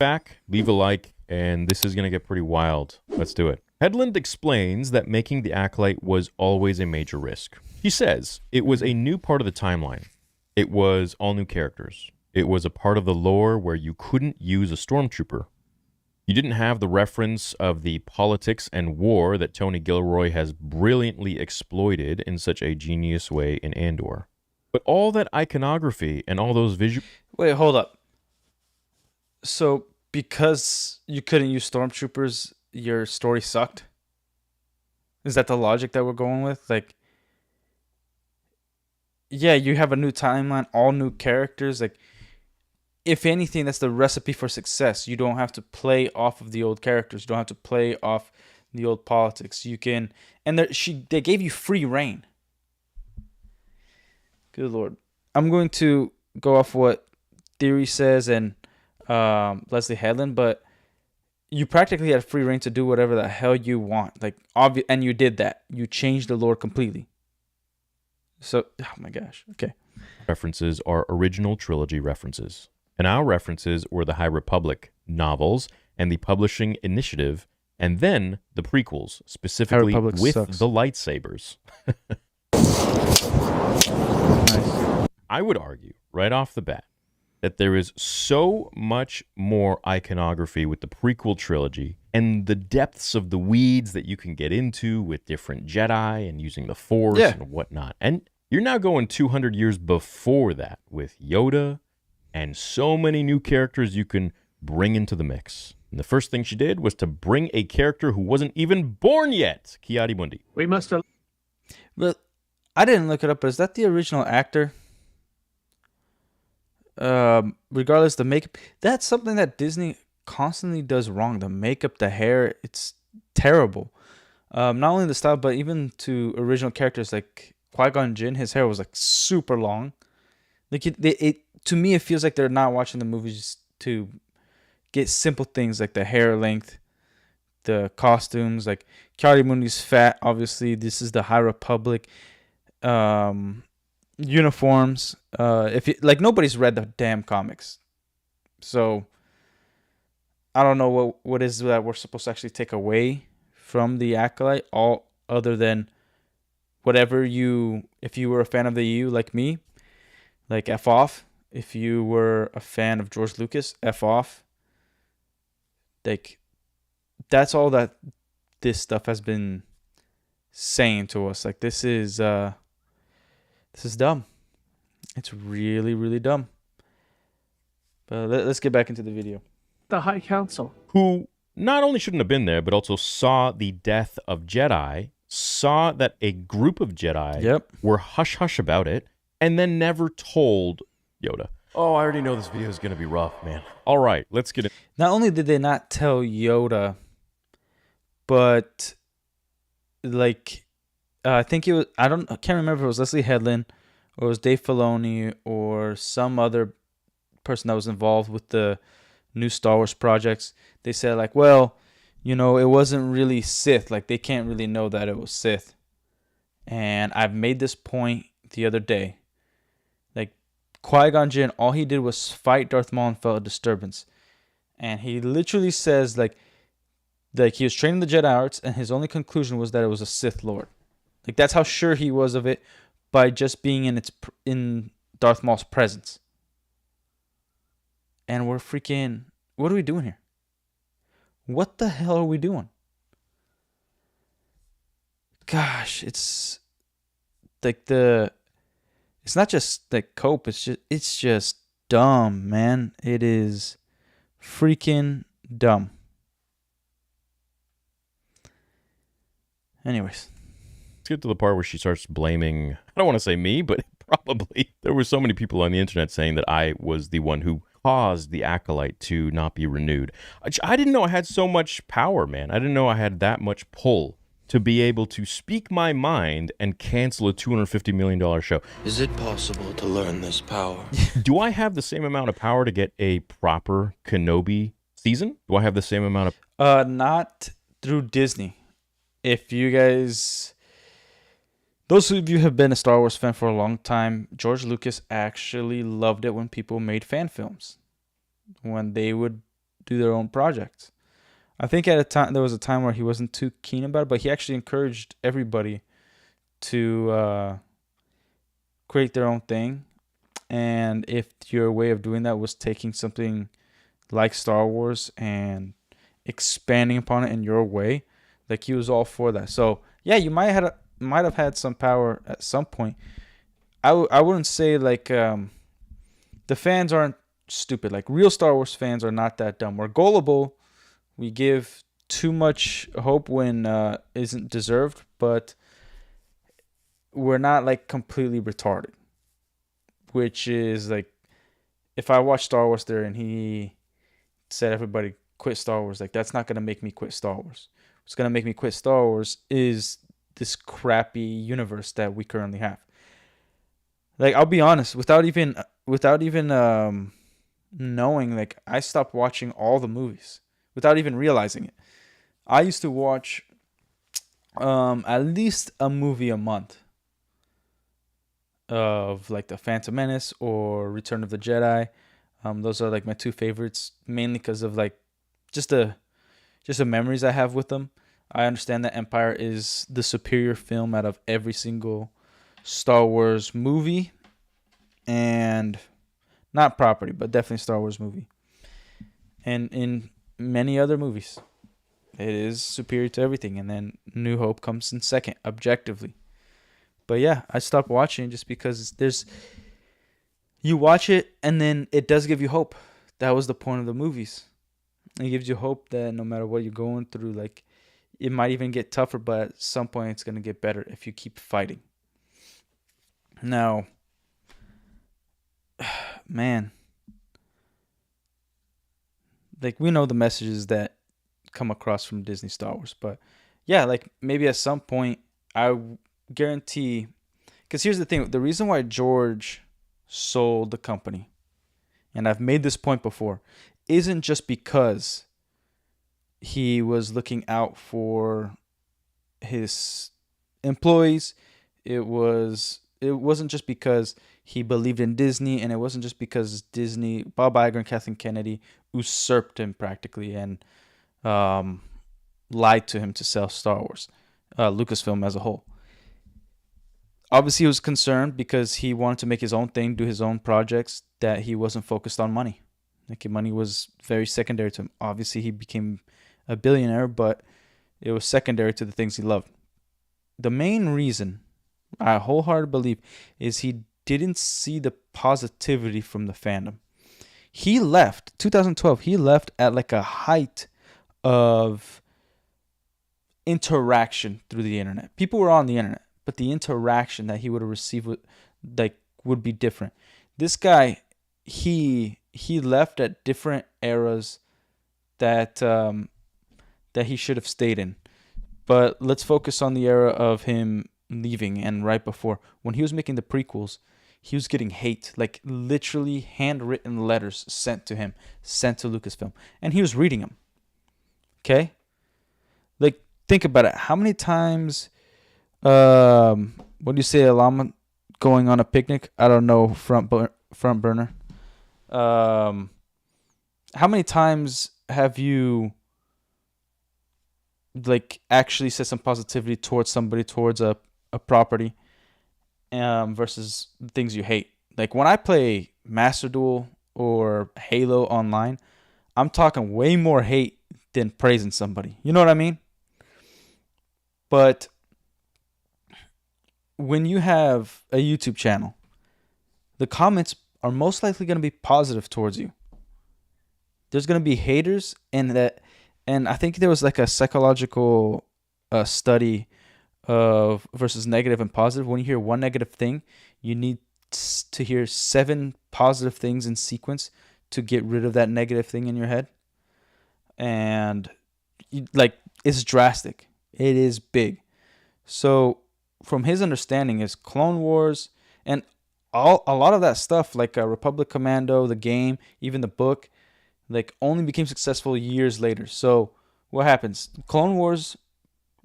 back, leave a like, and this is going to get pretty wild. Let's do it. Headland explains that making the Acolyte was always a major risk. He says it was a new part of the timeline. It was all new characters. It was a part of the lore where you couldn't use a stormtrooper. You didn't have the reference of the politics and war that Tony Gilroy has brilliantly exploited in such a genius way in Andor. But all that iconography and all those visual... Wait, hold up. So, because you couldn't use stormtroopers, your story sucked? Is that the logic that we're going with? Like, yeah, you have a new timeline, all new characters. Like, if anything, that's the recipe for success. You don't have to play off of the old characters. You don't have to play off the old politics. You can, and they gave you free reign. Good Lord. I'm going to go off what Theory says and Leslie Headland, but you practically had free reign to do whatever the hell you want. Like, and you did that. You changed the lore completely. So, oh my gosh. Okay. References are original trilogy references. And our references were the High Republic novels and the Publishing Initiative, and then the prequels, specifically with the lightsabers. Nice. I would argue, right off the bat, that there is so much more iconography with the prequel trilogy and the depths of the weeds that you can get into with different Jedi and using the Force and whatnot. And you're now going 200 years before that with Yoda and so many new characters you can bring into the mix. And the first thing she did was to bring a character who wasn't even born yet, Ki-Adi Mundi. We must have... But I didn't look it up, but is that the original actor? Regardless, the makeup, that's something that Disney constantly does wrong. The makeup, the hair, it's terrible. Not only the style, but even to original characters like Qui-Gon Jinn, his hair was like super long. Like it to me, it feels like they're not watching the movies to get simple things like the hair length, the costumes. Like Ki-Adi Mundi's fat, obviously. This is the High Republic. Uniforms. If nobody's read the damn comics, so I don't know what is that we're supposed to actually take away from the Acolyte, all other than whatever if you were a fan of the EU like me, like F off. If you were a fan of George Lucas, F off. Like, that's all that this stuff has been saying to us. Like, this is dumb. It's really, really dumb. But let's get back into the video. The High Council, who not only shouldn't have been there, but also saw the death of Jedi, saw that a group of Jedi were hush-hush about it, and then never told Yoda. Oh, I already know this video is going to be rough, man. All right, let's get it. Not only did they not tell Yoda, but like, I think it was, I can't remember if it was Leslie Headland or it was Dave Filoni or some other person that was involved with the new Star Wars projects. They said like, well, it wasn't really Sith. Like, they can't really know that it was Sith. And I've made this point the other day. Like, Qui-Gon Jinn, all he did was fight Darth Maul and felt a disturbance. And he literally says like he was training the Jedi arts, and his only conclusion was that it was a Sith Lord. Like, that's how sure he was of it by just being in Darth Maul's presence. And we're freaking... What are we doing here? What the hell are we doing? Gosh, it's like it's not just like cope, it's just dumb, man. It is freaking dumb. Anyways. Let's get to the part where she starts blaming, I don't want to say me, but probably. There were so many people on the internet saying that I was the one who caused the Acolyte to not be renewed. I didn't know I had so much power, man. I didn't know I had that much pull to be able to speak my mind and cancel a $250 million show. Is it possible to learn this power? Do I have the same amount of power to get a proper Kenobi season? Do I have the same amount of... Not through Disney. If you guys... Those of you who have been a Star Wars fan for a long time, George Lucas actually loved it when people made fan films. When they would do their own projects. I think at a time there was a time where he wasn't too keen about it, but he actually encouraged everybody to create their own thing. And if your way of doing that was taking something like Star Wars and expanding upon it in your way, like he was all for that. So yeah, you might have had some power at some point. I wouldn't say like the fans aren't stupid. Like real Star Wars fans are not that dumb. We're gullible. We give too much hope when isn't deserved, but we're not like completely retarded. Which is like, if I watch Star Wars there and he said everybody quit Star Wars, like that's not gonna make me quit Star Wars. What's gonna make me quit Star Wars is this crappy universe that we currently have. Like I'll be honest, without even knowing, like I stopped watching all the movies without even realizing it. I used to watch at least a movie a month of like the Phantom Menace or Return of the Jedi. Those are like my two favorites, mainly because of like just the memories I have with them. I understand that Empire is the superior film out of every single Star Wars movie, and not property, but definitely Star Wars movie. And in many other movies, it is superior to everything. And then New Hope comes in second, objectively. But yeah, I stopped watching just because you watch it and then it does give you hope. That was the point of the movies. It gives you hope that no matter what you're going through, like it might even get tougher, but at some point it's going to get better if you keep fighting. Now, man, like we know the messages that come across from Disney Star Wars, but yeah, like maybe at some point I guarantee, because here's the thing, the reason why George sold the company, and I've made this point before, isn't just because he was looking out for his employees. It wasn't just because he believed in Disney, and it wasn't just because Disney, Bob Iger and Kathleen Kennedy usurped him practically and lied to him to sell Star Wars, Lucasfilm as a whole. Obviously, he was concerned because he wanted to make his own thing, do his own projects, that he wasn't focused on money. Like money was very secondary to him. Obviously, he became a billionaire, but it was secondary to the things he loved. The main reason, I wholeheartedly believe, is he didn't see the positivity from the fandom. He left 2012. He left at like a height of interaction through the internet. People were on the internet, but the interaction that he would have received would be different. This guy, he left at different eras that he should have stayed in. But let's focus on the era of him leaving and right before. When he was making the prequels, he was getting hate, like literally handwritten letters sent to him, sent to Lucasfilm, and he was reading them. Okay? Like, think about it. How many times, what do you say, a llama going on a picnic? I don't know, front burner. How many times have you like actually said some positivity towards somebody, towards a property, versus things you hate? Like when I play Master Duel or Halo online, I'm talking way more hate than praising somebody. You know what I mean? But when you have a YouTube channel, the comments are most likely going to be positive towards you. There's going to be haters, and I think there was like a psychological study of versus negative and positive. When you hear one negative thing, you need to hear 7 positive things in sequence to get rid of that negative thing in your head. And it's drastic. It is big. So from his understanding is Clone Wars and a lot of that stuff, like Republic Commando, the game, even the book, like only became successful years later. So what happens? Clone Wars,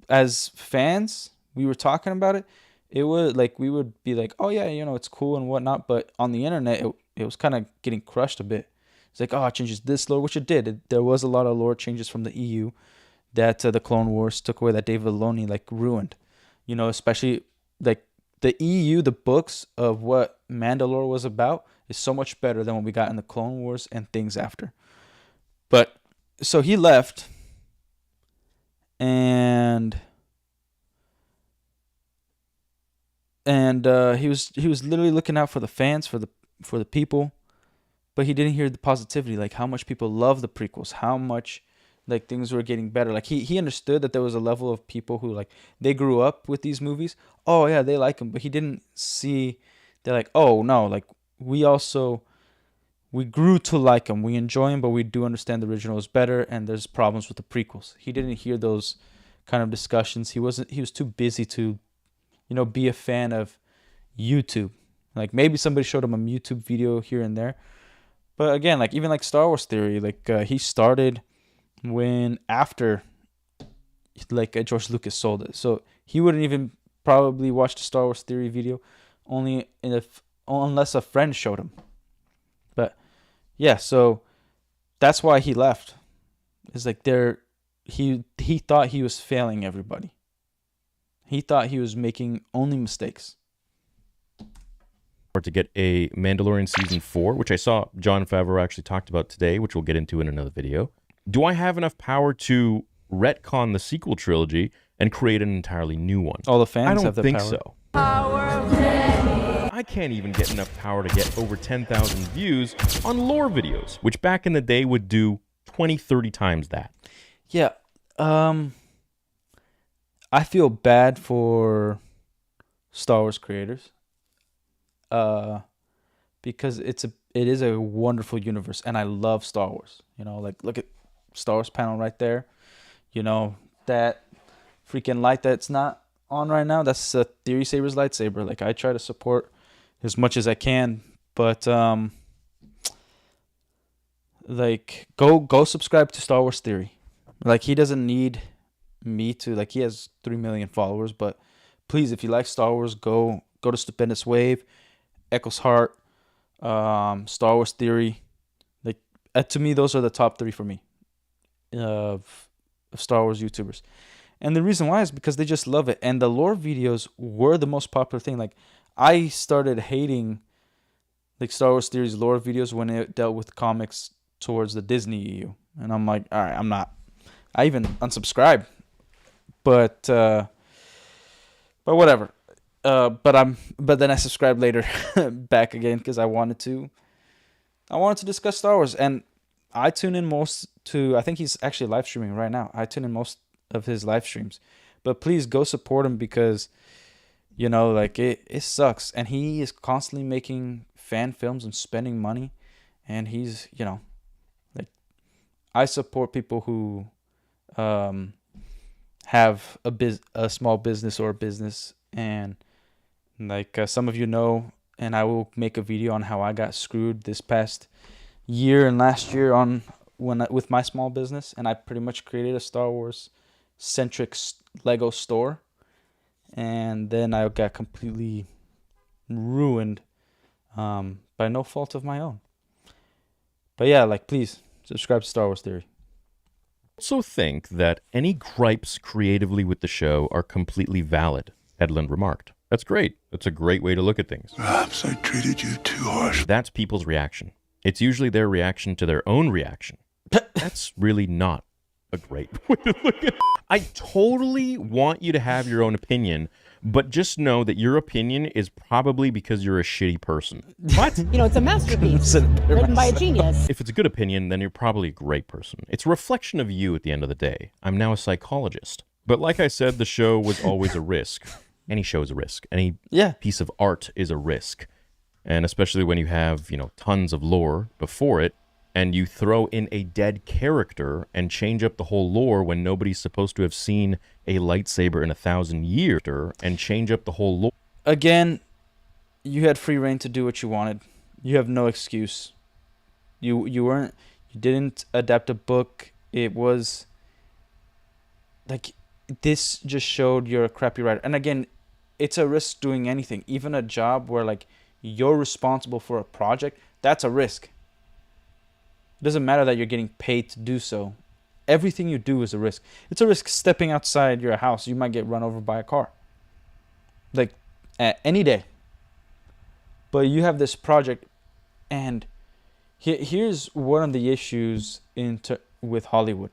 as fans, we were talking about it. It would like we would be like, oh yeah, it's cool and whatnot. But on the internet, it was kind of getting crushed a bit. It's like, oh, it changes this lore, which it did. There was a lot of lore changes from the EU that the Clone Wars took away, that Dave Filoni like ruined. You know, especially like the EU, the books of what Mandalore was about is so much better than what we got in the Clone Wars and things after. But so he left, and he was literally looking out for the fans, for the people, but he didn't hear the positivity, like how much people love the prequels, how much like things were getting better. Like he understood that there was a level of people who like they grew up with these movies. Oh yeah, they like them, but he didn't see. They're like, oh no, like we grew to like them. We enjoy them, but we do understand the original is better, and there's problems with the prequels. He didn't hear those kind of discussions. He was too busy to, be a fan of YouTube. Like maybe somebody showed him a YouTube video here and there. But again, like even like Star Wars Theory, like he started after like George Lucas sold it. So he wouldn't even probably watch the Star Wars Theory video unless a friend showed him. But yeah, so that's why he left. It's like he thought he was failing everybody. He thought he was making only mistakes. To get a Mandalorian season 4, which I saw Jon Favreau actually talked about today, which we'll get into in another video. Do I have enough power to retcon the sequel trilogy and create an entirely new one? All the fans have the power. I don't think so. I can't even get enough power to get over 10,000 views on lore videos, which back in the day would do 20, 30 times that. Yeah. I feel bad for Star Wars creators. Because it is a wonderful universe, and I love Star Wars. Like look at Star Wars panel right there. That freaking light that's not on right now, that's a Theory Saber's lightsaber. Like I try to support as much as I can, but like go subscribe to Star Wars Theory. Like he doesn't need me to, like he has 3 million followers, but please, if you like Star Wars, go to Stupendous Wave, Echo's Heart, Star Wars Theory. Like to me, those are the top 3 for me of Star Wars YouTubers. And the reason why is because they just love it. And the lore videos were the most popular thing. Like I started hating like Star Wars Theory's lore videos when it dealt with comics towards the Disney EU. And I'm like, all right, I'm not. I even unsubscribed. But whatever. But then I subscribed later back again because I wanted to discuss Star Wars, and I tune in most to, I think he's actually live streaming right now. I tune in most of his live streams, but please go support him because like it sucks, and he is constantly making fan films and spending money, and he's like I support people who have a small business or a business. And like some of you know, and I will make a video on how I got screwed this past year and last year with my small business, and I pretty much created a Star Wars centric Lego store, and then I got completely ruined by no fault of my own. But yeah, like please subscribe to Star Wars Theory. I also think that any gripes creatively with the show are completely valid, Edlund remarked. That's great. That's a great way to look at things. Perhaps I treated you too harsh. That's people's reaction. It's usually their reaction to their own reaction. That's really not a great way to look at it. I totally want you to have your own opinion, but just know that your opinion is probably because you're a shitty person. What? It's a masterpiece written by a genius. If it's a good opinion, then you're probably a great person. It's a reflection of you at the end of the day. I'm now a psychologist. But like I said, the show was always a risk. Any show is a risk. Any piece of art is a risk. And especially when you have, tons of lore before it, and you throw in a dead character and change up the whole lore when nobody's supposed to have seen a lightsaber in 1,000 years, and change up the whole lore. Again, you had free reign to do what you wanted. You have no excuse. You didn't adapt a book. It was like, this just showed you're a crappy writer. And again, it's a risk doing anything, even a job where like you're responsible for a project. That's a risk. It doesn't matter that you're getting paid to do so. Everything you do is a risk. It's a risk stepping outside your house. You might get run over by a car. Like, any day. But you have this project, and here's one of the issues with Hollywood.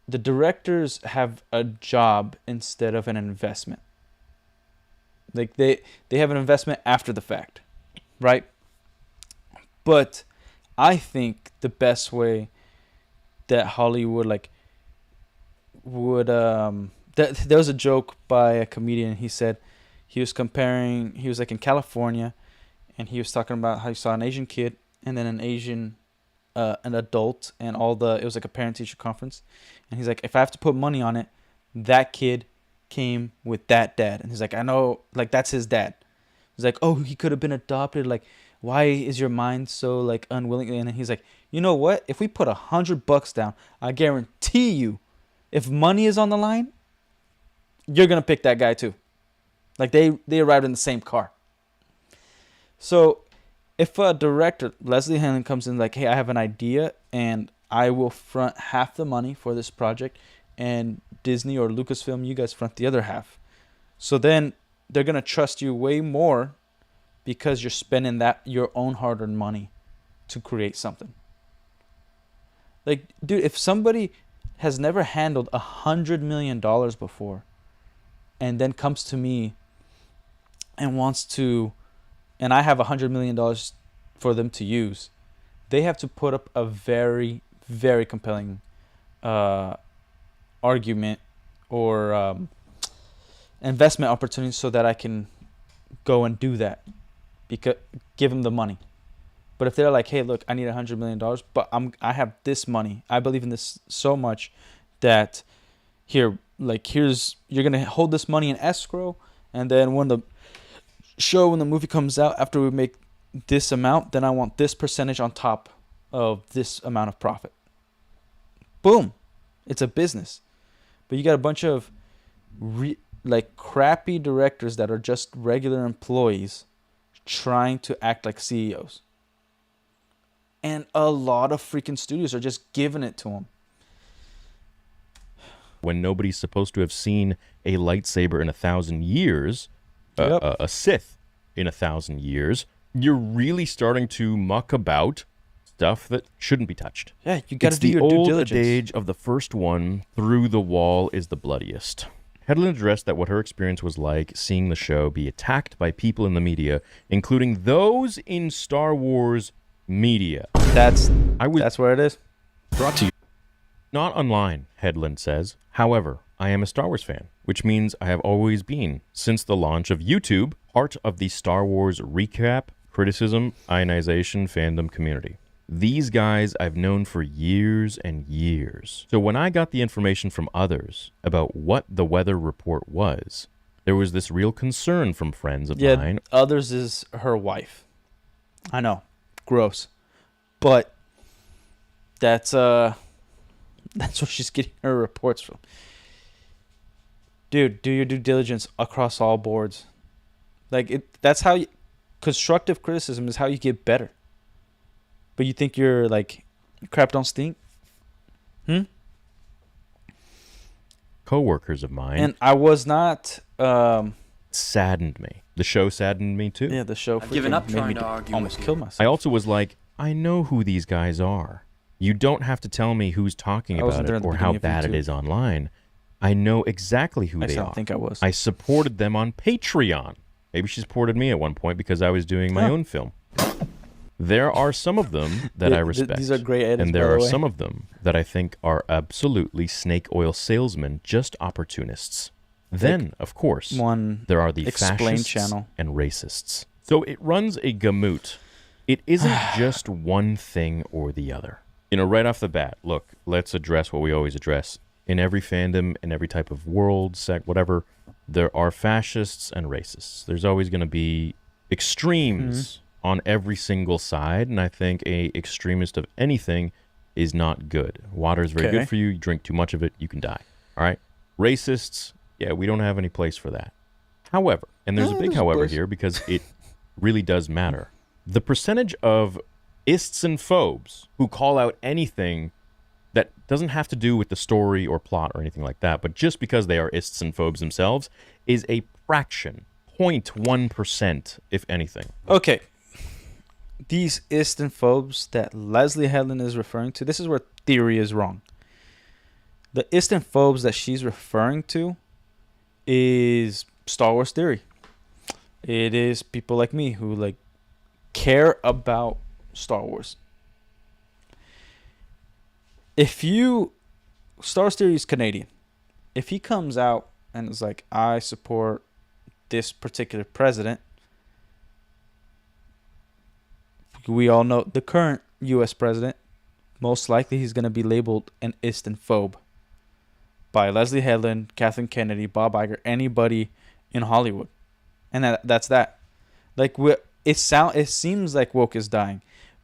The directors have a job instead of an investment. Like, they have an investment after the fact, right? But I think the best way that Hollywood there was a joke by a comedian. He said he was like in California, and he was talking about how he saw an Asian kid and then an adult, and it was like a parent teacher conference, and he's like, if I have to put money on it, that kid came with that dad. And he's like, I know, like, that's his dad. He's like, oh, he could have been adopted, like, why is your mind so like unwilling? And he's like, you know what, if we put $100 down, I guarantee you, if money is on the line, you're gonna pick that guy too. Like, they arrived in the same car. So if a director, Leslie Hanlon, comes in like, hey, I have an idea and I will front half the money for this project, and Disney or Lucasfilm, you guys front the other half. So then they're going to trust you way more because you're spending your own hard-earned money to create something. Like, dude, if somebody has never handled $100 million before and then comes to me and and I have $100 million for them to use, they have to put up a very, very compelling argument or investment opportunity so that I can go and do that, because give them the money. But if they're like, hey, look, I need $100 million, but I have this money, I believe in this so much that you're gonna hold this money in escrow, and then when the movie comes out, after we make this amount, then I want this percentage on top of this amount of profit. Boom. It's a business. But you got a bunch of crappy directors that are just regular employees trying to act like CEOs. And a lot of freaking studios are just giving it to them. When nobody's supposed to have seen a lightsaber in 1,000 years, a Sith in 1,000 years, you're really starting to muck about stuff that shouldn't be touched. Yeah, you got to do your due diligence. It's the old adage of the first one through the wall is the bloodiest. Hedlund addressed that what her experience was like seeing the show be attacked by people in the media, including those in Star Wars media. That's where it is. Brought to you. Not online, Hedlund says. However, I am a Star Wars fan, which means I have always been, since the launch of YouTube, part of the Star Wars recap, criticism, ionization fandom community. These guys I've known for years and years. So when I got the information from others about what the weather report was, there was this real concern from friends of mine. Others is her wife. I know. Gross. But that's where she's getting her reports from. Dude, do your due diligence across all boards. That's how constructive criticism is how you get better. But you think you're like, crap don't stink? Co-workers of mine. And I was not... saddened me. The show saddened me too. Yeah, the show I've given up made trying me to argue almost with kill you. myself. I also was like, I know who these guys are. You don't have to tell me who's talking about it or how bad it is online. I know exactly who they are. I think I was. I supported them on Patreon. Maybe she supported me at one point because I was doing my own film. There are some of them that I respect. These are great edits, and there by the are way. some of them that I think are absolutely snake oil salesmen, just opportunists. Then, of course, there are the fascists channel and racists. So it runs a gamut. It isn't just one thing or the other. Right off the bat, look, let's address what we always address. In every fandom, in every type of world, sect, whatever, there are fascists and racists. There's always going to be extremes on every single side, and I think a extremist of anything is not good. Water is very good for you. You drink too much of it, you can die. All right? Racists, yeah, we don't have any place for that. However, and there's a big however here because it really does matter. The percentage of ists and phobes who call out anything that doesn't have to do with the story or plot or anything like that, but just because they are ists and phobes themselves, is a fraction, 0.1%, if anything. Okay. These ist and phobes that Leslie Headland is referring to, this is where theory is wrong. The ist and phobes that she's referring to is Star Wars theory. It is people like me who like care about Star Wars. Star Wars theory is Canadian. If he comes out and is like, I support this particular president, we all know the current U.S. president, most likely he's going to be labeled an ist and phobe by Leslie Headland, Kathleen Kennedy, Bob Iger, anybody in Hollywood. And that's that. Like, it seems like woke is dying,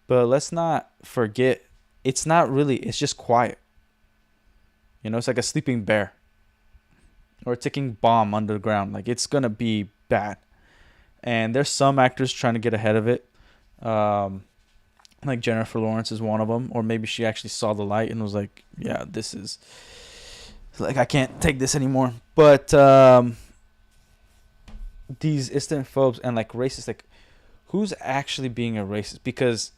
but let's not forget, it's not really, it's just quiet. You know, it's like a sleeping bear or a ticking bomb underground. Like, it's going to be bad. And there's some actors trying to get ahead of it. Like Jennifer Lawrence is one of them. Or maybe she actually saw the light and was like, yeah, this is, like, I can't take this anymore. But these islamophobes and, like, racists, like, who's actually being a racist? Because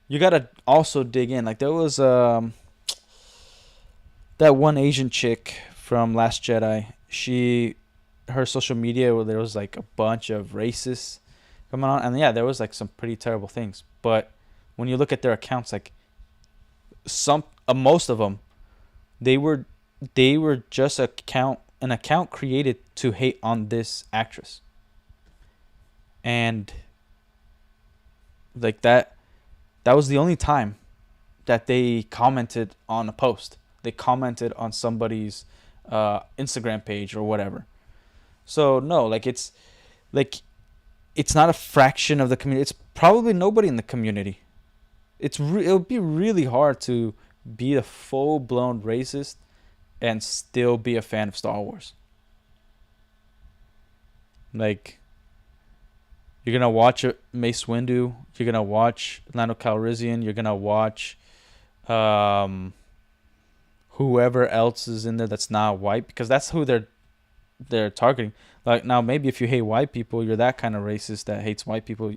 you got to also dig in. Like, there was that one Asian chick from Last Jedi. Her social media, where there was like a bunch of racists coming on, and yeah, there was like some pretty terrible things. But when you look at their accounts, like most of them, they were just an account created to hate on this actress, and like that was the only time that they commented on a post. They commented on somebody's Instagram page or whatever. So no, like it's not a fraction of the community. It's probably nobody in the community. It'll be really hard to be a full-blown racist and still be a fan of Star Wars. Like, you're gonna watch Mace Windu, you're gonna watch Lando Calrissian, you're gonna watch whoever else is in there that's not white, because that's who they're targeting. Like, now maybe if you hate white people, you're that kind of racist that hates white people,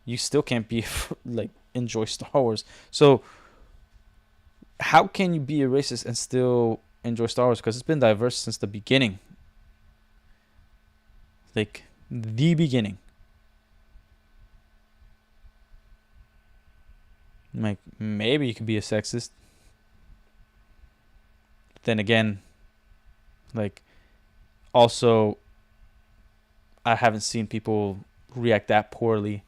you still can't be like enjoy Star Wars. So how can you be a racist and still enjoy Star Wars? Because it's been diverse since the beginning. Like, the beginning. Like, maybe you could be a sexist. Then again, like, also, I haven't seen people react that poorly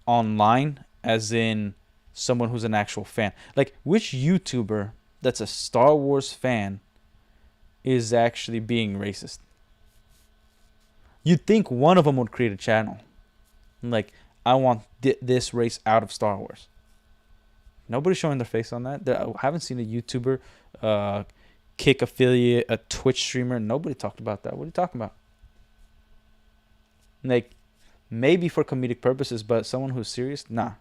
online, as in someone who's an actual fan. Like, which YouTuber that's a Star Wars fan is actually being racist? You'd think one of them would create a channel. Like, I want this race out of Star Wars. Nobody's showing their face on that. I haven't seen a YouTuber, Kick affiliate, a Twitch streamer. Nobody talked about that. What are you talking about? Like, maybe for comedic purposes, but someone who's serious, nah.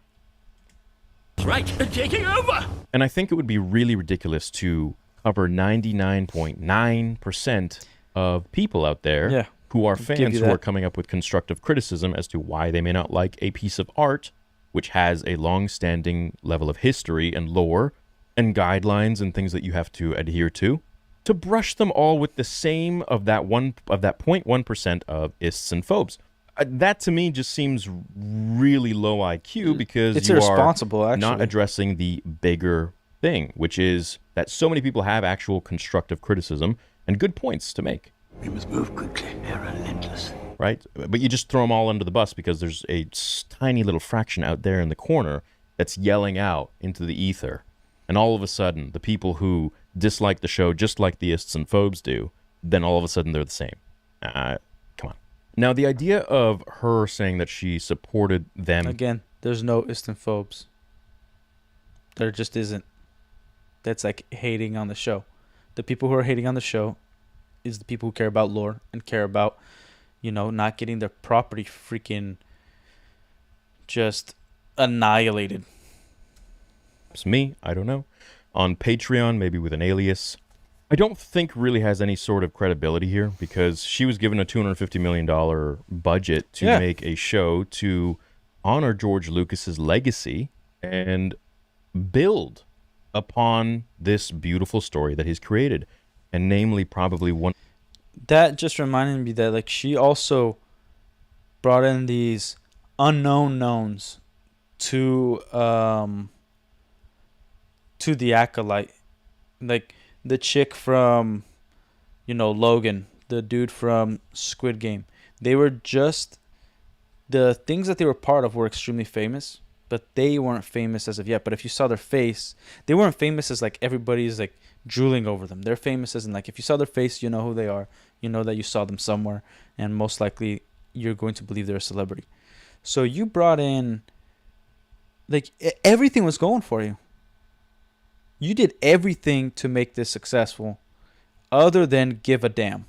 Right, taking over. And I think it would be really ridiculous to cover 99.9% of people out there who are fans who are coming up with constructive criticism as to why they may not like a piece of art which has a long-standing level of history and lore and guidelines and things that you have to adhere to brush them all with the same of that 0.1% of ists and phobes. That to me just seems really low IQ, because it's you irresponsible, are actually not addressing the bigger thing, which is that so many people have actual constructive criticism and good points to make. We must move quickly. They're relentless. Right? But you just throw them all under the bus because there's a tiny little fraction out there in the corner that's yelling out into the ether. And all of a sudden, the people who dislike the show just like the ists and phobes do, then all of a sudden they're the same. Come on. Now, the idea of her saying that she supported them... Again, there's no ist and phobes. There just isn't. That's like hating on the show. The people who are hating on the show is the people who care about lore and care about, you know, not getting their property freaking just annihilated. It's me, I don't know. On Patreon, maybe with an alias. I don't think really has any sort of credibility here because she was given a $250 million budget to make a show to honor George Lucas's legacy and build upon this beautiful story that he's created. And namely, probably one... That just reminded me that, like, she also brought in these unknown knowns to the Acolyte. Like, the chick from, Logan, the dude from Squid Game. They were just... The things that they were part of were extremely famous, but they weren't famous as of yet. But if you saw their face, they weren't famous as, like, everybody's, like, drooling over them. They're famous as in, like, if you saw their face, you know who they are. You know that you saw them somewhere, and most likely you're going to believe they're a celebrity. So you brought in, like, everything was going for you. You did everything to make this successful other than give a damn.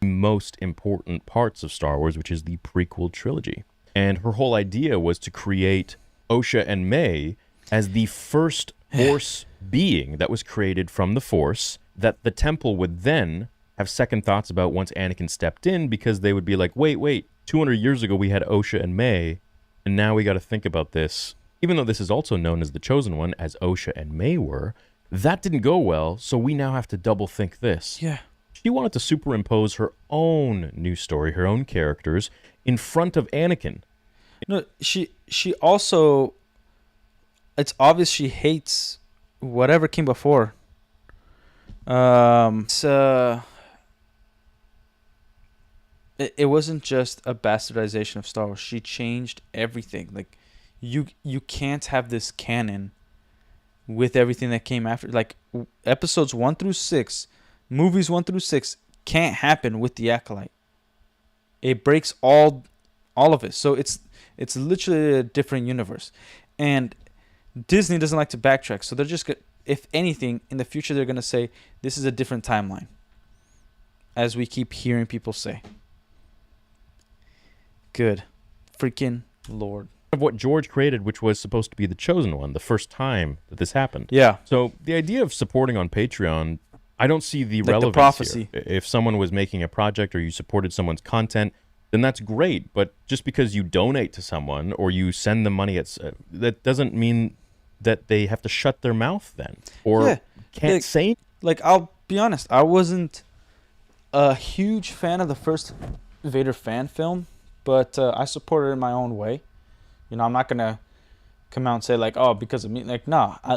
Most important parts of Star Wars, which is the prequel trilogy. And her whole idea was to create Osha and May as the first Force being that was created from the Force, that the Temple would then have second thoughts about once Anakin stepped in, because they would be like, wait, 200 years ago we had Osha and May, and now we got to think about this. Even though this is also known as the Chosen One, as Osha and May were, that didn't go well, so we now have to double think this. Yeah. She wanted to superimpose her own new story, her own characters, in front of Anakin. No, she also... It's obvious she hates whatever came before. It wasn't just a bastardization of Star Wars. She changed everything. Like, you can't have this canon with everything that came after. Like, episodes 1 through 6, movies 1 through 6 can't happen with the Acolyte. It breaks all of it. So it's literally a different universe. And Disney doesn't like to backtrack, so they're just if anything, in the future they're going to say this is a different timeline, as we keep hearing people say. Good freaking Lord. Of what George created, which was supposed to be the Chosen One, the first time that this happened. Yeah. So the idea of supporting on Patreon, I don't see the Like relevance the prophecy. here. If someone was making a project or you supported someone's content, then that's great. But just because you donate to someone or you send them money, that doesn't mean that they have to shut their mouth then, or can't say. Like, I'll be honest, I wasn't a huge fan of the first Vader fan film, but I supported it in my own way. I'm not gonna come out and say, like, oh, because of me. Like, no, I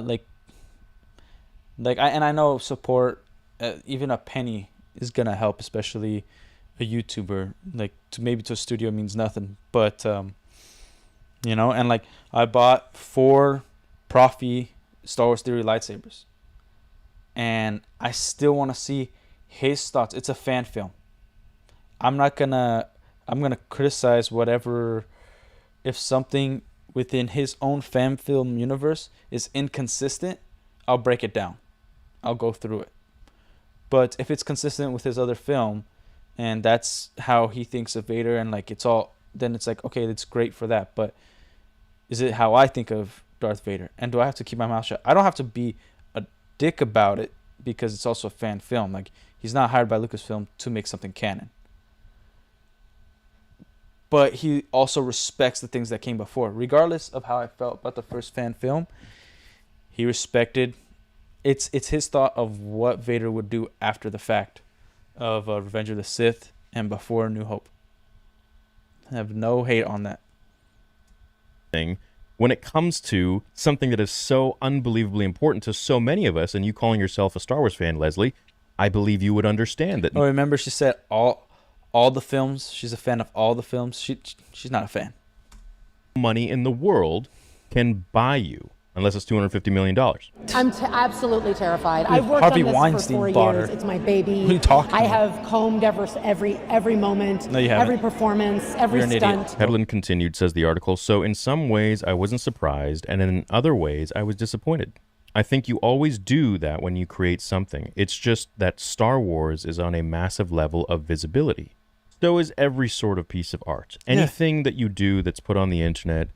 know support, even a penny is gonna help, especially a YouTuber. Like, to a studio means nothing, but and like, I bought 4 Profi Star Wars Theory lightsabers, and I still want to see his thoughts. It's a fan film. I'm gonna criticize whatever. If something within his own fan film universe is inconsistent, I'll break it down. I'll go through it. But if it's consistent with his other film, and that's how he thinks of Vader, and like then it's like, okay, that's great for that. But is it how I think of Darth Vader? And do I have to keep my mouth shut? I don't have to be a dick about it because it's also a fan film. Like, he's not hired by Lucasfilm to make something canon. But he also respects the things that came before. Regardless of how I felt about the first fan film, he respected. It's his thought of what Vader would do after the fact of Revenge of the Sith and before New Hope. I have no hate on that. When it comes to something that is so unbelievably important to so many of us, and you calling yourself a Star Wars fan, Leslie, I believe you would understand that. Oh, remember she said all the films. She's a fan of all the films. She's not a fan. Money in the world can buy you, unless it's $250 million. I'm absolutely terrified. I've worked Harvey on this Weinstein for 4 bought years. her. It's my baby. What are you talking I about? have combed every moment, No, you haven't. every performance, every You're an stunt. idiot. Hedlund continued, says the article, so in some ways I wasn't surprised, and in other ways I was disappointed. I think you always do that when you create something. It's just that Star Wars is on a massive level of visibility. So is every sort of piece of art. Anything that you do that's put on the internet,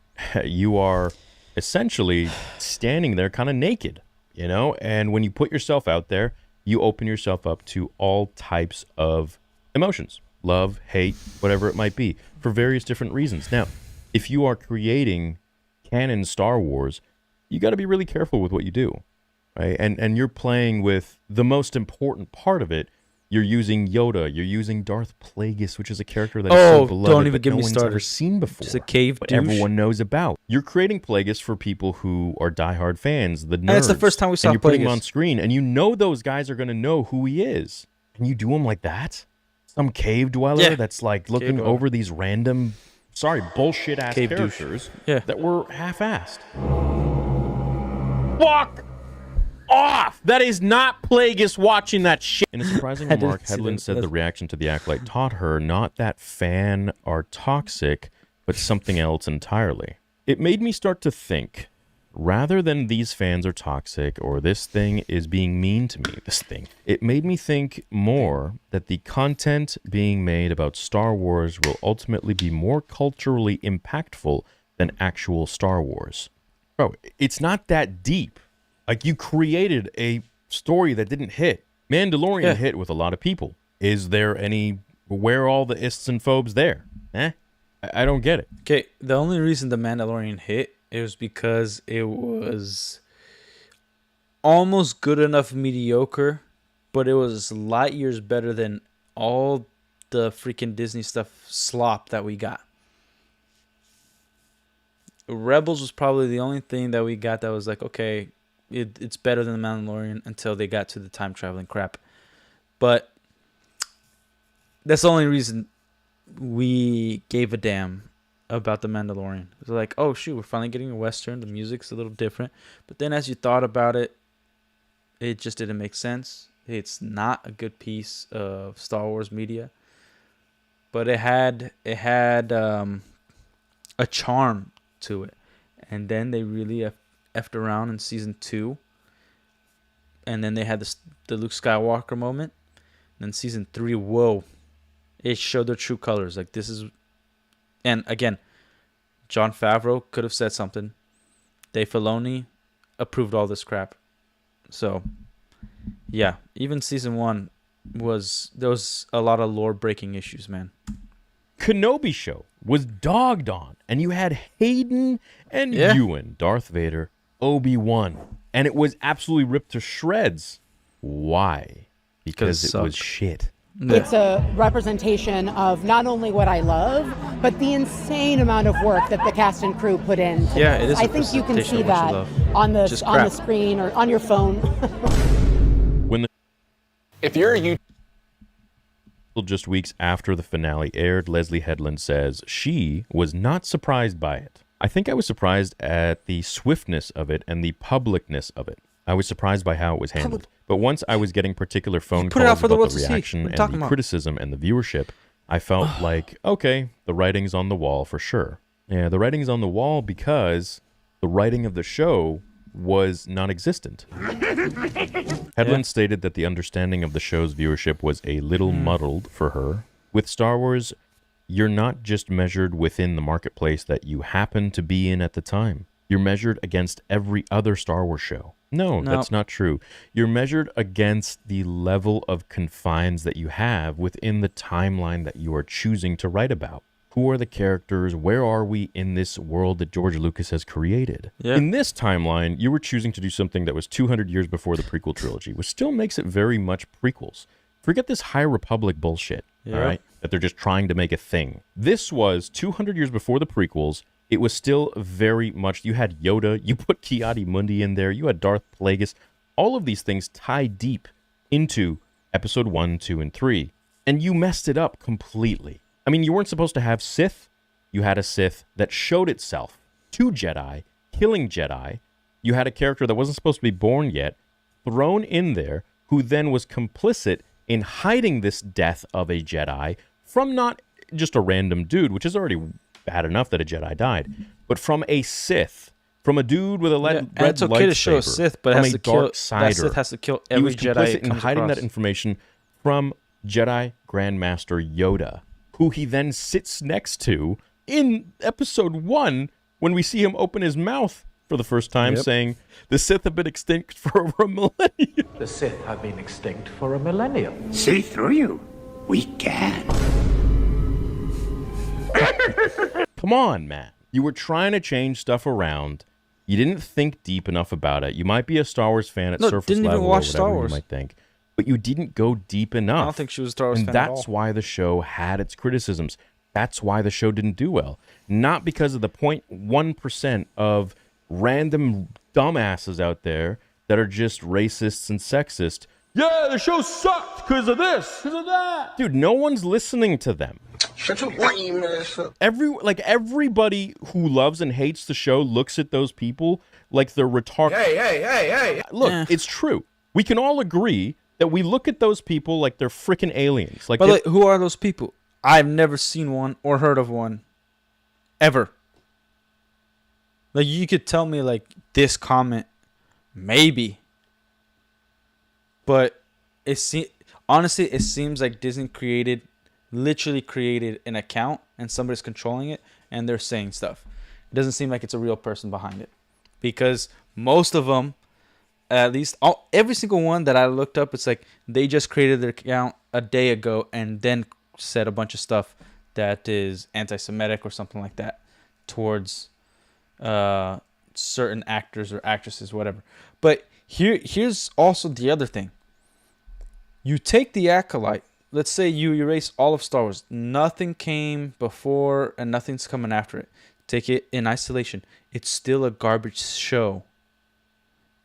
you are essentially standing there kind of naked, you know? And when you put yourself out there, you open yourself up to all types of emotions. Love, hate, whatever it might be, for various different reasons. Now, if you are creating canon Star Wars, you got to be really careful with what you do, right? And you're playing with the most important part of it. You're using Yoda. You're using Darth Plagueis, which is a character that is so beloved, don't even but get no me one's started. ever seen before. Just a cave but douche. everyone knows about. You're creating Plagueis for people who are diehard fans, the nerds. And it's the first time we saw and you're putting him Plagueis. on screen, and you know those guys are going to know who he is. And you do him like that? Some cave dweller that's like looking dweller. over these random, bullshit-ass Cave douche. characters Yeah. that were half-assed. Fuck off! That is not Plagueis watching that shit. In a surprising I didn't remark, see Hedlund that. said the reaction to the Acolyte taught her not that fan are toxic, but something else entirely. It made me start to think, rather than these fans are toxic or this thing is being mean to me, it made me think more that the content being made about Star Wars will ultimately be more culturally impactful than actual Star Wars. Bro, it's not that deep. Like, you created a story that didn't hit. Mandalorian hit with a lot of people. Is there any... Where are all the ists and phobes there? I don't get it. Okay, the only reason the Mandalorian hit is because it was almost good enough mediocre, but it was light years better than all the freaking Disney stuff slop that we got. Rebels was probably the only thing that we got that was like, okay, it's better than the Mandalorian until they got to the time traveling crap. But that's the only reason we gave a damn about the Mandalorian. It was like, oh shoot, we're finally getting a Western. The music's a little different. But then as you thought about it, it just didn't make sense. It's not a good piece of Star Wars media. But it had a charm to it. And then they really effed around in season 2. And then they had the Luke Skywalker moment. And then season 3, whoa. It showed their true colors. Like, this is... And again, Jon Favreau could have said something. Dave Filoni approved all this crap. So, yeah. Even season 1 there was a lot of lore-breaking issues, man. Kenobi show was dogged on, and you had Hayden and Ewan, Darth Vader, Obi-Wan, and it was absolutely ripped to shreds. Why? Because it was shit. It's a representation of not only what I love, but the insane amount of work that the cast and crew put in. Yeah, it is. I think you can see that on the screen or on your phone. If you're a just weeks after the finale aired, Leslie Hedlund says she was not surprised by it. I think I was surprised at the swiftness of it and the publicness of it. I was surprised by how it was handled. But once I was getting particular phone calls about the reaction and the criticism and the viewership, I felt like, okay, the writing's on the wall for sure. Yeah, the writing's on the wall because the writing of the show was non-existent. Hedlund stated that the understanding of the show's viewership was a little muddled for her. With Star Wars, you're not just measured within the marketplace that you happen to be in at the time. You're measured against every other Star Wars show. No, that's not true. You're measured against the level of confines that you have within the timeline that you are choosing to write about. Who are the characters? Where are we in this world that George Lucas has created? Yeah. In this timeline, you were choosing to do something that was 200 years before the prequel trilogy, which still makes it very much prequels. Forget this High Republic bullshit, all right? That they're just trying to make a thing. This was 200 years before the prequels. It was still very much... You had Yoda, you put Ki-Adi-Mundi in there, you had Darth Plagueis. All of these things tie deep into Episode 1, 2, and 3. And you messed it up completely. I mean, you weren't supposed to have Sith. You had a Sith that showed itself to Jedi, killing Jedi. You had a character that wasn't supposed to be born yet, thrown in there, who then was complicit in hiding this death of a Jedi from not just a random dude, which is already bad enough that a Jedi died, but from a Sith, from a dude with a red lightsaber. It's okay to show a Sith, but has to kill, that Sith has to kill every Jedi. He was complicit in hiding that information from Jedi Grandmaster Yoda, who he then sits next to in episode 1 when we see him open his mouth for the first time saying, the Sith have been extinct for over a millennium. The Sith have been extinct for a millennium. See through you. We can. Come on, man. You were trying to change stuff around. You didn't think deep enough about it. You might be a Star Wars fan at surface didn't level even or watch whatever Star Wars. you might think. But you didn't go deep enough. I don't think she was a Star Wars and fan at that's all. why the show had its criticisms. That's why the show didn't do well. Not because of the 0.1% of random dumbasses out there that are just racists and sexist. Yeah, the show sucked because of this, because of that. Dude, no one's listening to them. Shut your lame ass up. Everybody who loves and hates the show looks at those people like they're retarded. Hey. Look, it's true. We can all agree that we look at those people like they're freaking aliens. But like, who are those people? I've never seen one or heard of one. Ever. Like, you could tell me, like, this comment, maybe. But honestly, it seems like Disney literally created an account and somebody's controlling it and they're saying stuff. It doesn't seem like it's a real person behind it. Because most of them, at least every single one that I looked up, it's like they just created their account a day ago and then said a bunch of stuff that is anti-Semitic or something like that towards certain actors or actresses, whatever. But here's also the other thing. You take the Acolyte. Let's say you erase all of Star Wars. Nothing came before and nothing's coming after it. Take it in isolation. It's still a garbage show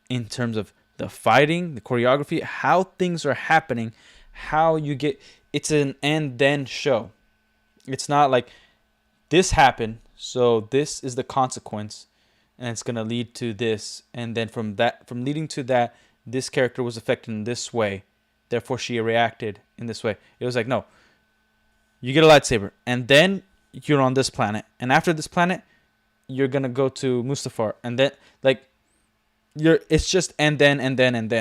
in terms of the fighting, the choreography, how things are happening, how you get... It's an and then show. It's not like this happened, so this is the consequence, and it's going to lead to this. And then from leading to that, this character was affected in this way. Therefore, she reacted in this way. It was like, no, you get a lightsaber, and then you're on this planet. And after this planet, you're going to go to Mustafar. And then, like, it's just and then.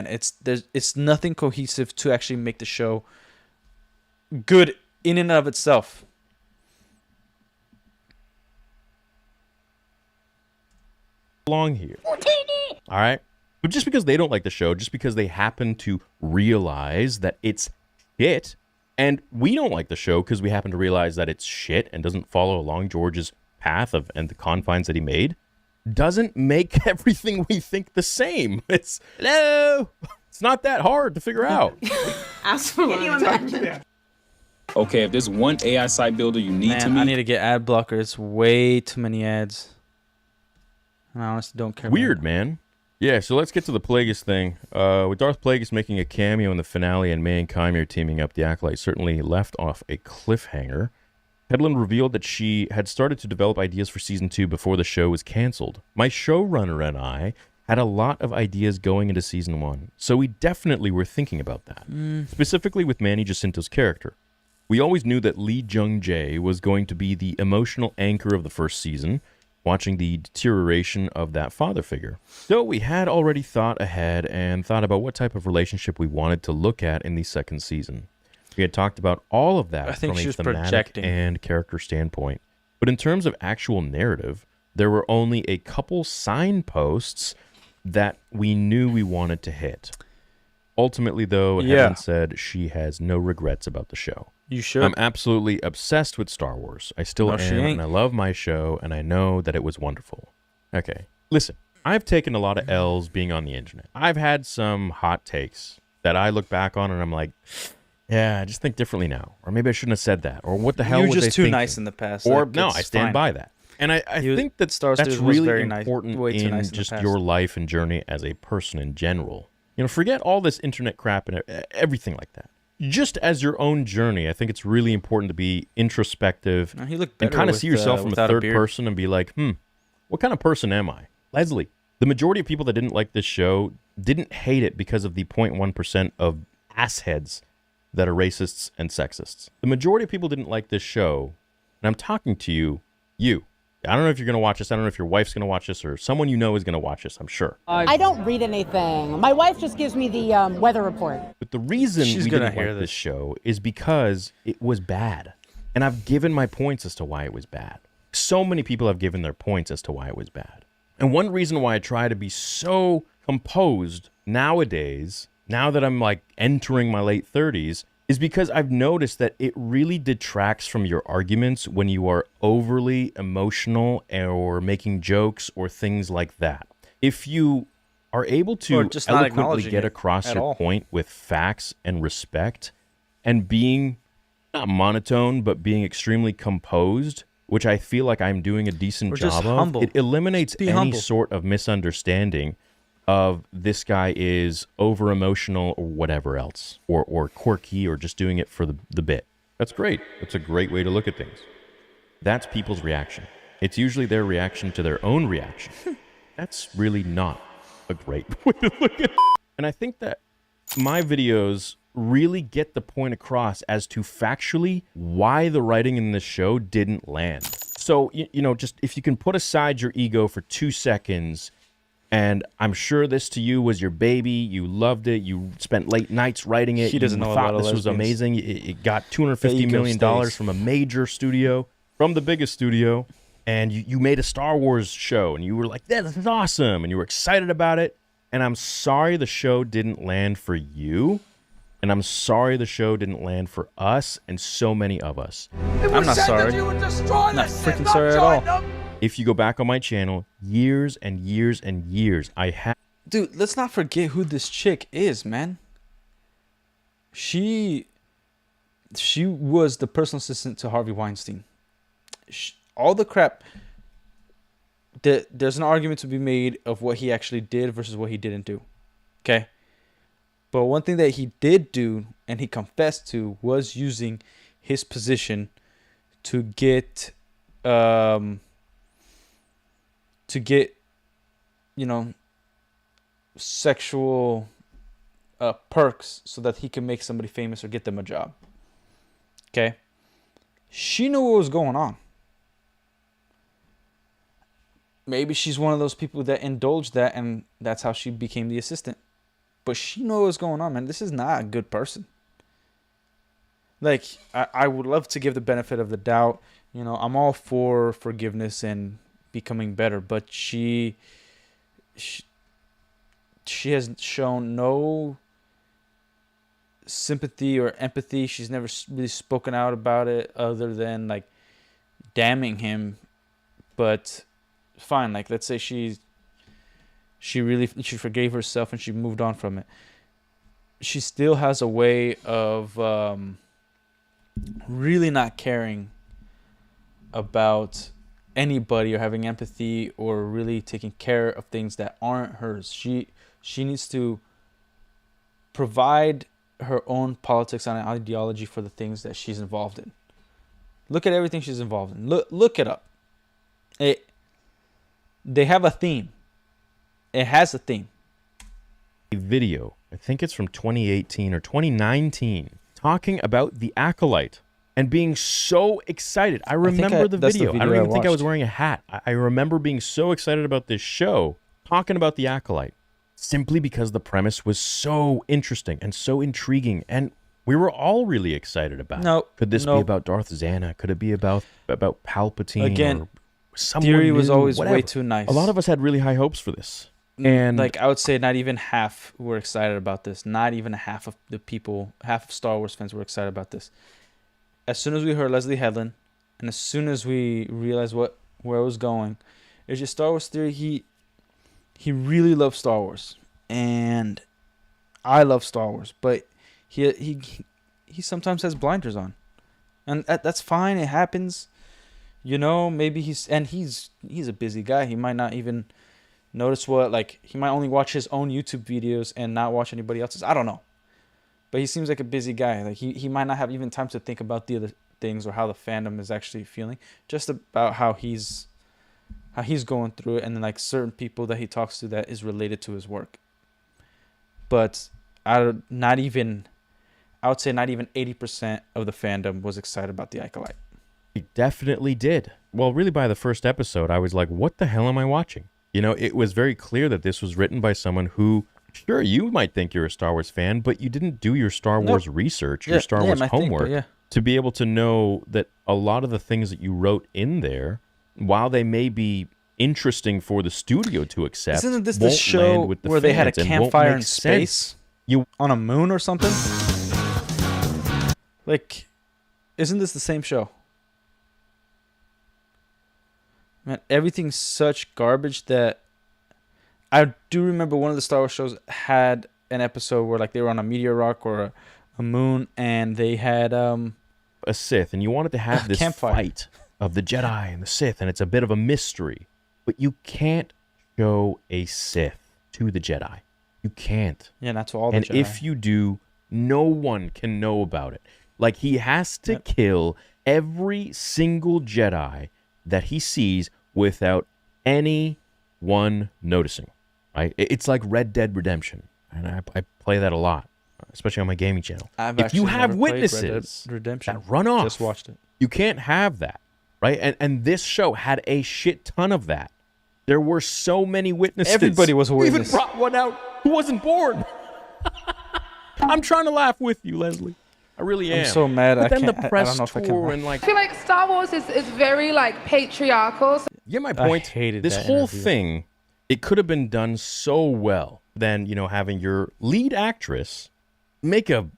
It's nothing cohesive to actually make the show good in and of itself. Along here. All right? But just because they don't like the show, just because they happen to realize that it's shit, and we don't like the show because we happen to realize that it's shit and doesn't follow along George's path and the confines that he made, doesn't make everything we think the same. It's not that hard to figure out. Absolutely. Okay, if there's one AI site builder you need to meet, I need to get ad blocker. It's way too many ads. And I honestly don't care. Weird, man. Yeah, so let's get to the Plagueis thing. With Darth Plagueis making a cameo in the finale and May and Chimera teaming up, the Acolyte certainly left off a cliffhanger. Hedlund revealed that she had started to develop ideas for Season 2 before the show was canceled. My showrunner and I had a lot of ideas going into Season 1, so we definitely were thinking about that, specifically with Manny Jacinto's character. We always knew that Lee Jung-jae was going to be the emotional anchor of the first season, watching the deterioration of that father figure. So we had already thought ahead and thought about what type of relationship we wanted to look at in the second season. We had talked about all of that from a thematic and character standpoint. But in terms of actual narrative, there were only a couple signposts that we knew we wanted to hit. Ultimately, though, Helen said she has no regrets about the show. You should. I'm absolutely obsessed with Star Wars. I still am, and I love my show, and I know that it was wonderful. Okay, listen, I've taken a lot of L's being on the internet. I've had some hot takes that I look back on, and I'm like, yeah, I just think differently now. Or maybe I shouldn't have said that. Or what the hell was I thinking? You're just too nice in the past. Or no, I stand by that. And I think that that's really important in just your life and journey as a person in general. You know, forget all this internet crap and everything like that. Just as your own journey, I think it's really important to be introspective and kind of see yourself from a third person and be like, what kind of person am I? Leslie, the majority of people that didn't like this show didn't hate it because of the 0.1% of assheads that are racists and sexists. The majority of people didn't like this show, and I'm talking to you. I don't know if you're going to watch this. I don't know if your wife's going to watch this or someone you know is going to watch this, I'm sure. I don't read anything. My wife just gives me the weather report. But the reason we didn't like this show is because it was bad. And I've given my points as to why it was bad. So many people have given their points as to why it was bad. And one reason why I try to be so composed nowadays, now that I'm like entering my late 30s, is because I've noticed that it really detracts from your arguments when you are overly emotional or making jokes or things like that. If you are able to just not eloquently acknowledging get it across at your all. point with facts and respect and being not monotone, but being extremely composed, which I feel like I'm doing a decent Or just job of, humble. it eliminates Be any humble. sort of misunderstanding of this guy is over emotional or whatever else, or quirky, or just doing it for the bit. That's great. That's a great way to look at things. That's people's reaction. It's usually their reaction to their own reaction. That's really not a great way to look at it. And I think that my videos really get the point across as to factually why the writing in this show didn't land. So, just if you can put aside your ego for 2 seconds, and I'm sure this to you was your baby, you loved it, you spent late nights writing it, He doesn't you know thought about this was lesbians. amazing, it got $250 ego million stays. from a major studio, from the biggest studio, and you made a Star Wars show, and you were like, this is awesome, and you were excited about it, and I'm sorry the show didn't land for you, and I'm sorry the show didn't land for us and so many of us. I'm not sorry. Not freaking sorry at all. If you go back on my channel, years and years and years, I have... Dude, let's not forget who this chick is, man. She was the personal assistant to Harvey Weinstein. All the crap... There's an argument to be made of what he actually did versus what he didn't do. Okay? But one thing that he did do, and he confessed to, was using his position to get... sexual perks so that he can make somebody famous or get them a job. Okay? She knew what was going on. Maybe she's one of those people that indulged that, and that's how she became the assistant. But she knew what was going on, man. This is not a good person. Like, I would love to give the benefit of the doubt. I'm all for forgiveness and becoming better, but she has shown no sympathy or empathy. She's never really spoken out about it other than like damning him. But fine, like let's say she forgave herself and she moved on from it. She still has a way of really not caring about anybody or having empathy or really taking care of things that aren't hers. She needs to provide her own politics and ideology for the things that she's involved in. Look at everything she's involved in. Look it up. They have a theme. It has a theme. a video, I think it's from 2018 or 2019, talking about the Acolyte and being so excited. I remember the that's the video. I don't video I even think I was watched. wearing a hat. I remember being so excited about this show, talking about the Acolyte, simply because the premise was so interesting and so intriguing, and we were all really excited about it. Could this be about Darth Xana? Could it be about Palpatine? Again, or someone theory was new? always Whatever. way too nice. A lot of us had really high hopes for this. And like I would say not even half were excited about this. Not even half of the people, half of Star Wars fans were excited about this. As soon as we heard Leslie Headland, and as soon as we realized where it was going, it's just Star Wars theory. He really loves Star Wars, and I love Star Wars, but he sometimes has blinders on, and that's fine. It happens, you know. Maybe he's a busy guy. He might not even notice he might only watch his own YouTube videos and not watch anybody else's. I don't know. But he seems like a busy guy. Like he might not have even time to think about the other things or how the fandom is actually feeling. Just about how he's going through it, and then like certain people that he talks to that is related to his work. But I would say not even 80% of the fandom was excited about the Acolyte. He definitely did. Well, really by the first episode, I was like, what the hell am I watching? You know, it was very clear that this was written by someone who, sure, you might think you're a Star Wars fan, but you didn't do your Star Wars research, your Star Wars might think, homework. but yeah. to be able to know that a lot of the things that you wrote in there, while they may be interesting for the studio to accept, Isn't this the won't show land with the where they had a fans and won't campfire make in sense. space? You On a moon or something? Like, isn't this the same show? Man, everything's such garbage that I do remember one of the Star Wars shows had an episode where like they were on a meteor rock or a moon, and they had a Sith, and you wanted to have this campfire fight of the Jedi and the Sith, and it's a bit of a mystery. But you can't show a Sith to the Jedi. You can't. Yeah, that's all the And Jedi. if you do, no one can know about it. Like, he has to kill every single Jedi that he sees without anyone noticing. Right? It's like Red Dead Redemption, and I play that a lot, especially on my gaming channel. I've If you actually have never played Red Dead witnesses Redemption. that run off, Just watched it. you can't have that, right? And this show had a shit ton of that. There were so many witnesses. Everybody was a We even witness. brought one out who wasn't born. I'm trying to laugh with you, Leslie. I really am. I'm so mad. But I then can't. the I press don't know if I can tour laugh. and like, I feel like Star Wars is very like patriarchal. So you get my I point. hated This that whole interview. thing, it could have been done so well. Then, you know, having your lead actress make a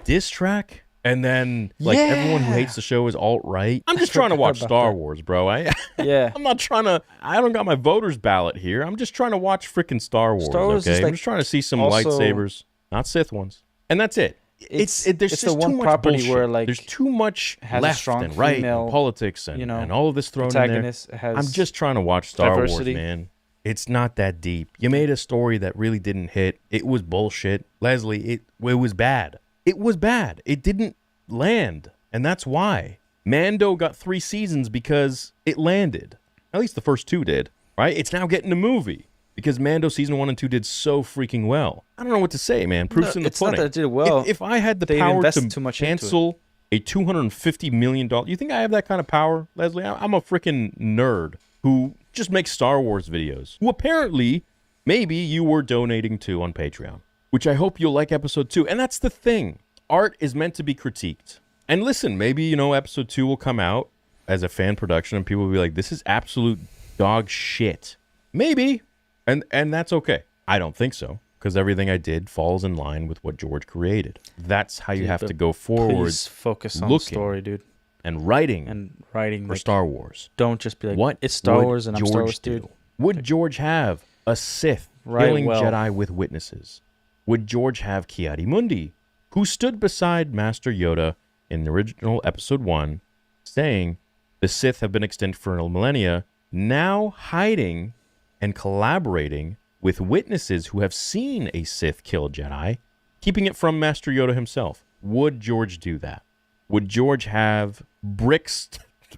diss track, and then like everyone who Yeah. hates the show is alt-right. I'm just trying to watch about Star that. Wars, bro. Yeah. I'm not trying to. I don't got my voter's ballot here. I'm just trying to watch freaking Star Wars. Star Wars okay, is I'm like just trying to see some also- lightsabers, not Sith ones, and that's it. There's It's just the one too much property bullshit. where, like, there's too much has a left strong and right female, and politics and, you know, and all of this thrown in there. protagonist. It has I'm just trying to watch Star diversity. Wars, man. It's not that deep. You made a story that really didn't hit. It was bullshit, Leslie. It was bad. It was bad. It didn't land, and that's why Mando got 3 seasons, because it landed. At least the first 2 did, right? It's now getting a movie because Mando season 1 and 2 did so freaking well. I don't know what to say, man. Proof's in the it's not pudding. that it did well. If I had the They power invested to too much into it. cancel a $250 million, you think I have that kind of power, Leslie? I'm a freaking nerd who just makes Star Wars videos, who apparently maybe you were donating to on Patreon, which I hope you'll like episode 2. And that's the thing. Art is meant to be critiqued. And listen, maybe, you know, episode 2 will come out as a fan production and people will be like, this is absolute dog shit. Maybe. And that's okay. I don't think so, because everything I did falls in line with what George created. That's how you Dude, have but to go forward Please focus on the looking story, dude, and writing and writing. for Like, Star Wars. don't just be like, What it's Star would Wars and I'm George Star Wars, do? dude. Would George have a Sith Write killing well. Jedi with witnesses? Would George have Ki-Adi-Mundi, who stood beside Master Yoda in the original episode 1, saying the Sith have been extinct for millennia, now hiding and collaborating with witnesses who have seen a Sith kill Jedi, keeping it from Master Yoda himself? Would George do that? Would George have bricks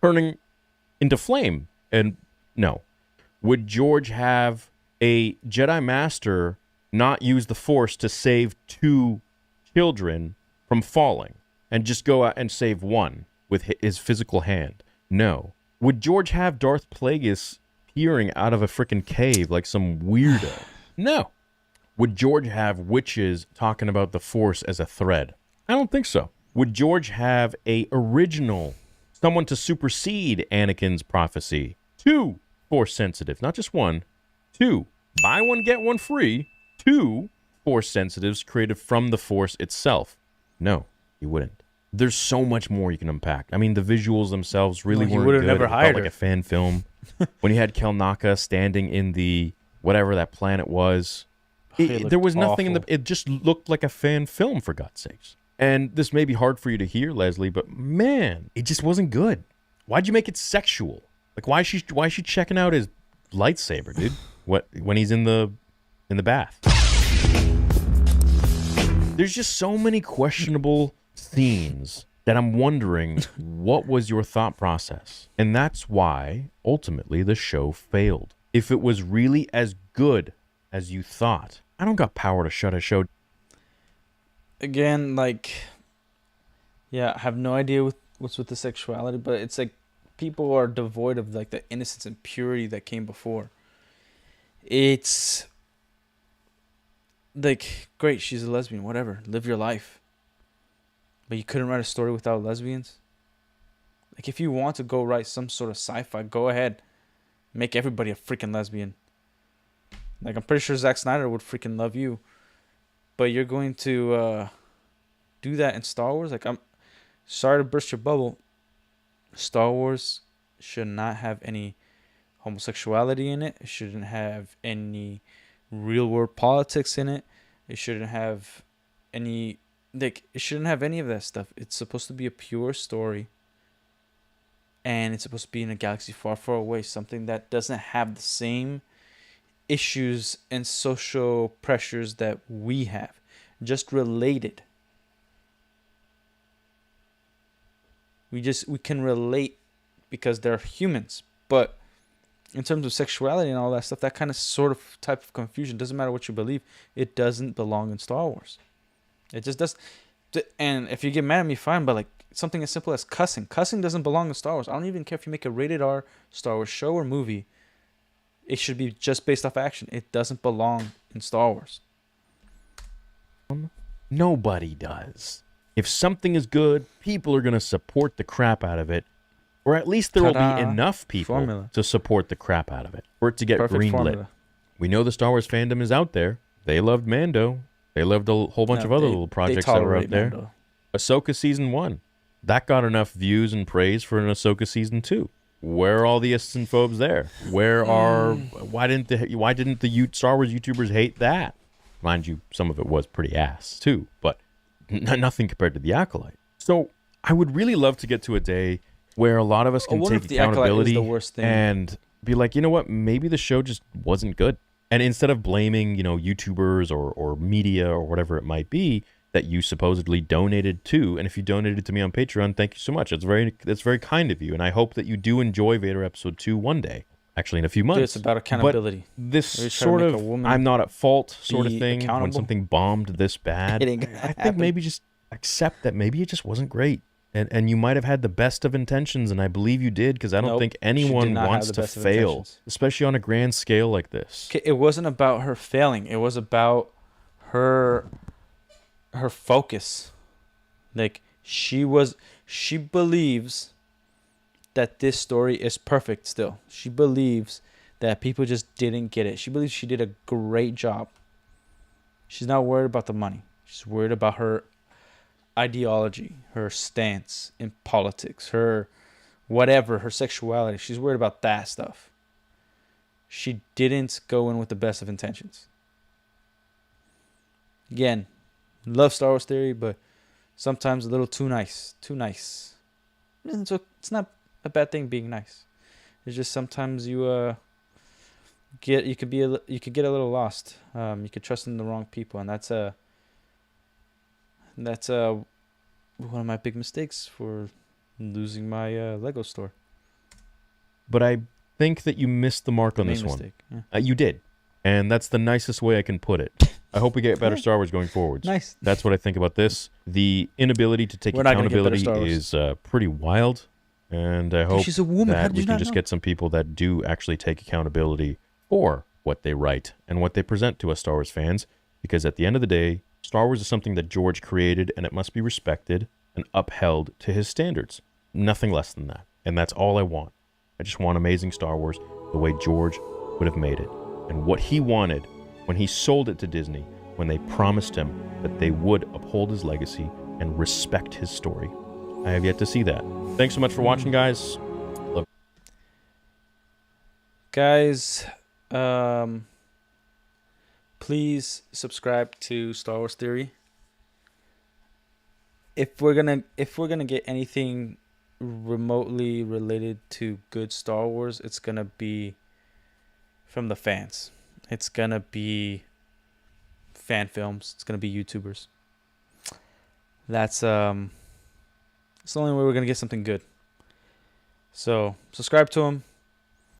turning into flame? And no. Would George have a Jedi Master not use the Force to save 2 children from falling and just go out and save one with his physical hand? No. Would George have Darth Plagueis peering out of a freaking cave like some weirdo? No. Would George have witches talking about the Force as a thread? I don't think so. Would George have a original, someone to supersede Anakin's prophecy? 2 Force sensitives, not just 1. 2. Buy one, get one free. 2 Force sensitives created from the Force itself. No, you wouldn't. There's so much more you can unpack. I mean, the visuals themselves really Well, you weren't would've good. never It felt hired like her. a fan film. When you had Kelnaka standing in the whatever that planet was, It there was looked nothing in the. awful. It just looked like a fan film, for God's sakes. And this may be hard for you to hear, Leslie, but man, it just wasn't good. Why'd you make it sexual? Like, why is she checking out his lightsaber, dude? What, when he's in the bath? There's just so many questionable scenes that I'm wondering, what was your thought process? And that's why ultimately the show failed. If it was really as good as you thought, I don't got power to shut a show. Again, like, yeah, I have no idea what's with the sexuality, but it's like people are devoid of like the innocence and purity that came before. It's like, great, she's a lesbian, whatever, live your life. but you couldn't write a story without lesbians. Like, if you want to go write some sort of sci-fi, go ahead. Make everybody a freaking lesbian. Like, I'm pretty sure Zack Snyder would freaking love you. But you're going to do that in Star Wars? Like, I'm sorry to burst your bubble. Star Wars should not have any homosexuality in it. It shouldn't have any real-world politics in it. It shouldn't have any... Like, it shouldn't have any of that stuff. It's supposed to be a pure story. And it's supposed to be in a galaxy far, far away. Something that doesn't have the same issues and social pressures that we have. Just related. We can relate because they're humans. But in terms of sexuality and all that stuff, that kind of sort of type of confusion, doesn't matter what you believe, it doesn't belong in Star Wars. It just does. And if you get mad at me, fine, but like something as simple as cussing. Cussing doesn't belong in Star Wars. I don't even care if you make a rated R Star Wars show or movie. It should be just based off action. It doesn't belong in Star Wars. Nobody does. If something is good, people are going to support the crap out of it. Or at least there will be enough people to support the crap out of it for it to get greenlit. We know the Star Wars fandom is out there. They loved Mando. They loved a whole bunch of other little projects that were out there. Mando. Ahsoka Season 1. That got enough views and praise for an Ahsoka Season 2. Where are all the istophobes there? Where are... Why didn't the Star Wars YouTubers hate that? Mind you, some of it was pretty ass, too. But nothing compared to The Acolyte. So I would really love to get to a day where a lot of us can take accountability and be like, you know what? Maybe the show just wasn't good. And instead of blaming, YouTubers or media or whatever it might be that you supposedly donated to, and if you donated to me on Patreon, thank you so much. That's very kind of you, and I hope that you do enjoy Vader Episode 2 one day. Actually, in a few months. Dude, it's about accountability. But this sort of I'm not at fault sort of thing, when something bombed this bad, I think maybe just accept that maybe it just wasn't great. And you might have had the best of intentions, and I believe you did, because I don't think anyone wants to fail, especially on a grand scale like this. It wasn't about her failing. It was about her focus. Like, she believes that this story is perfect still. She believes that people just didn't get it. She believes she did a great job. She's not worried about the money. She's worried about her ideology, her stance in politics, her whatever, her sexuality. She's worried about that stuff. She didn't go in with the best of intentions. Again, love Star Wars theory, but sometimes a little too nice. Too nice. So it's not a bad thing being nice. It's just sometimes you could get a little lost. You could trust in the wrong people, and that's one of my big mistakes for losing my Lego store. But I think that you missed the mark on this one. Yeah. You did. And that's the nicest way I can put it. I hope we get better Star Wars going forwards. Nice. That's what I think about this. The inability to take accountability is pretty wild. And I hope that we can just get some people that do actually take accountability for what they write and what they present to us Star Wars fans. Because at the end of the day, Star Wars is something that George created, and it must be respected and upheld to his standards. Nothing less than that. And that's all I want. I just want amazing Star Wars the way George would have made it. And what he wanted when he sold it to Disney, when they promised him that they would uphold his legacy and respect his story. I have yet to see that. Thanks so much for watching, guys. Love. Guys, please subscribe to Star Wars Theory. If we're gonna get anything remotely related to good Star Wars, it's gonna be from the fans. It's gonna be fan films. It's gonna be YouTubers. That's it's the only way we're gonna get something good. So subscribe to them.